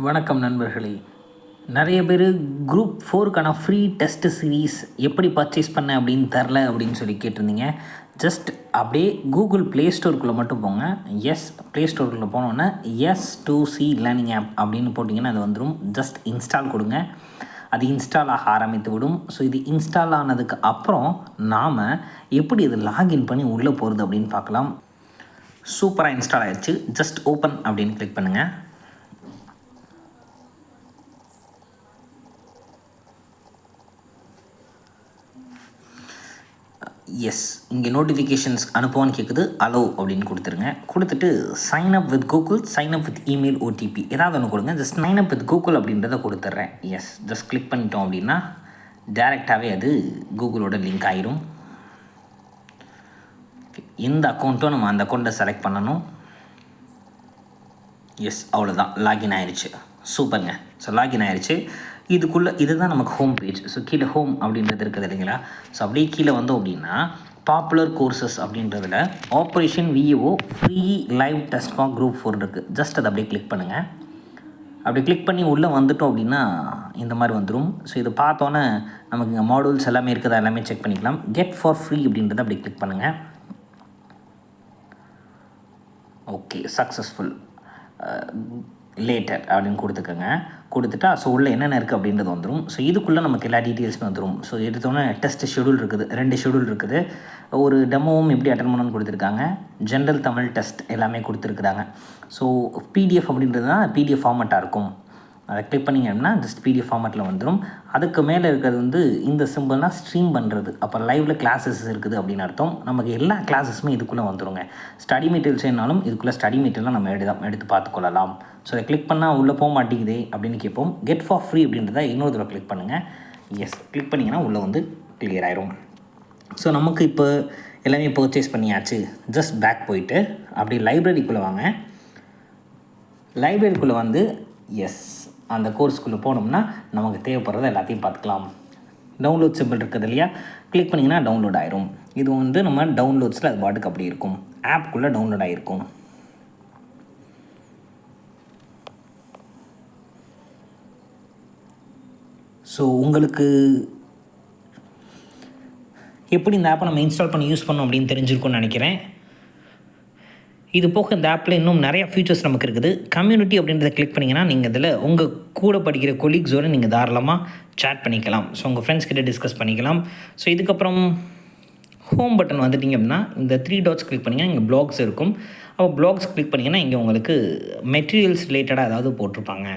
வணக்கம் நண்பர்களே. நிறைய பேர் குரூப் 4க்கான ஃப்ரீ டெஸ்ட் சீரீஸ் எப்படி பர்ச்சேஸ் பண்ண அப்படின்னு தெரில அப்படின்னு சொல்லி கேட்டிருந்தீங்க. ஜஸ்ட் அப்படியே கூகுள் ப்ளே ஸ்டோருக்குள்ளே மட்டும் போங்க. ப்ளே ஸ்டோருக்குள்ளே போனோன்னே S2C லேர்னிங் ஆப் அப்படின்னு போட்டிங்கன்னா அது வந்துடும். ஜஸ்ட் இன்ஸ்டால் கொடுங்க. அது இன்ஸ்டால் ஆக ஆரம்பித்து விடும். ஸோ இது இன்ஸ்டால் ஆனதுக்கு அப்புறம் நாம் எப்படி இது லாகின் பண்ணி உள்ளே போகிறது அப்படின்னு பார்க்கலாம். சூப்பராக இன்ஸ்டால் ஆகிடுச்சு. ஜஸ்ட் ஓப்பன் அப்படின்னு கிளிக் பண்ணுங்கள். இங்கே நோட்டிஃபிகேஷன்ஸ் அனுப்புவான்னு கேட்குது. அலோ அப்படின்னு கொடுத்துருங்க. கொடுத்துட்டு sign up with Google, sign up with email, OTP ஏதாவது ஒன்று கொடுங்க. Just sign up with Google அப்படின்றத கொடுத்துட்றேன். ஜஸ்ட் கிளிக் பண்ணிட்டோம் அப்படின்னா டேரெக்டாகவே அது கூகுளோட லிங்க் ஆயிரும். எந்த அக்கௌண்ட்டும் நம்ம அந்த அக்கௌண்ட்டை செலக்ட் பண்ணணும். அவ்வளோதான், லாகின் ஆயிடுச்சு. சூப்பருங்க. ஸோ லாகின் ஆயிடுச்சு. இதுதான் நமக்கு ஹோம் பேஜ். ஸோ கீழே ஹோம் அப்படின்றது இருக்குது இல்லைங்களா. ஸோ அப்படியே கீழே வந்தோம் அப்படின்னா பாப்புலர் கோர்சஸ் அப்படின்றதில் operation VAO free live test for group 4 இருக்குது. ஜஸ்ட் அதை அப்படியே கிளிக் பண்ணுங்கள். அப்படி கிளிக் பண்ணி உள்ளே வந்துட்டோம் அப்படின்னா இந்த மாதிரி வந்துடும். ஸோ இதை பார்த்தோன்னே நமக்கு இங்கே மாடல்ஸ் எல்லாமே இருக்குது, எல்லாமே செக் பண்ணிக்கலாம். கெட் ஃபார் ஃப்ரீ அப்படின்றத அப்படி கிளிக் பண்ணுங்கள். ஓகே, சக்ஸஸ்ஃபுல் லேட்டர் அப்படின்னு கொடுத்துக்கோங்க. கொடுத்துட்டா ஸோ உள்ளே என்னென்ன இருக்குது அப்படின்றது வந்துடும். ஸோ இதுக்குள்ளே நமக்கு எல்லா டீட்டெயில்ஸுமே வந்துடும். ஸோ எடுத்தோன்னே டெஸ்ட் ஷெடியூல் இருக்குது, 2 ஷெடியூல் இருக்குது. ஒரு டெமோவும் எப்படி அட்டன் பண்ணணும்னு கொடுத்துருக்காங்க. ஜென்ரல் தமிழ் டெஸ்ட் எல்லாமே கொடுத்துருக்குறாங்க. ஸோ PDF அப்படின்றது தான் PDF ஃபார்மேட்டாக இருக்கும். அதை கிளிக் பண்ணிங்க அப்படின்னா ஜஸ்ட் PDF ஃபார்மேட்டில் வந்துடும். அதுக்கு மேலே இருக்கிறது வந்து இந்த சிம்பிள்னால் ஸ்ட்ரீம் பண்ணுறது. அப்போ லைவில் கிளாஸஸ் இருக்குது அப்படின்னு அர்த்தம். நமக்கு எல்லா கிளாஸஸுமே இதுக்குள்ளே வந்துடுங்க. ஸ்டடி மெட்டீரியல்ஸ் என்னாலும் இதுக்குள்ளே ஸ்டடி மெட்டீரியல்லாம் நம்ம எடுத்து பார்த்துக்கொள்ளலாம். ஸோ அதை கிளிக் பண்ணால் உள்ளே போக மாட்டேங்குதே அப்படின்னு கேட்போம். கெட் ஃபார் ஃப்ரீ அப்படின்றத இன்னொரு தடவை கிளிக் பண்ணுங்கள். கிளிக் பண்ணிங்கன்னா உள்ளே வந்து கிளியர் ஆயிரும். ஸோ நமக்கு இப்போ எல்லாமே பர்ச்சேஸ் பண்ணியாச்சு. ஜஸ்ட் பேக் போயிட்டு அப்படி லைப்ரரிக்குள்ளே வாங்க. லைப்ரரிக்குள்ளே வந்து அந்த கோர்ஸ்க்குள்ளே போனோம்னா நமக்கு தேவைப்படுறது எல்லாத்தையும் பார்த்துக்கலாம். டவுன்லோட் சிம்பிள் இருக்குது இல்லையா, கிளிக் பண்ணிங்கன்னா டவுன்லோட் ஆயிரும். இது வந்து நம்ம டவுன்லோட்ஸில் அது பாட்டுக்கு அப்படி இருக்கும். ஆப்குள்ளே டவுன்லோட் ஆகிருக்கும். ஸோ உங்களுக்கு எப்படி இந்த ஆப்பை நம்ம இன்ஸ்டால் பண்ணி யூஸ் பண்ணோம் அப்படின்னு தெரிஞ்சிருக்கும்னு நினைக்கிறேன். இது போக இந்த ஆப்பில் இன்னும் நிறையா ஃபீச்சர்ஸ் நமக்கு இருக்குது. கம்யூனிட்டி அப்படின்றத கிளிக் பண்ணிங்கன்னா நீங்கள் இதில் உங்கள் கூட படிக்கிற கொலீக்ஸோடு நீங்கள் தாராளமாக சேட் பண்ணிக்கலாம். ஸோ உங்கள் ஃப்ரெண்ட்ஸ் கிட்டே டிஸ்கஸ் பண்ணிக்கலாம். ஸோ இதுக்கப்புறம் ஹோம் பட்டன் வந்துட்டிங்க அப்படின்னா இந்த 3 டாட்ஸ் கிளிக் பண்ணிங்கன்னா இங்கே ப்ளாக்ஸ் இருக்கும். அப்போ ப்ளாக்ஸ் கிளிக் பண்ணிங்கன்னா இங்கே உங்களுக்கு மெட்டீரியல்ஸ் ரிலேட்டடாக ஏதாவது போட்டிருப்பாங்க.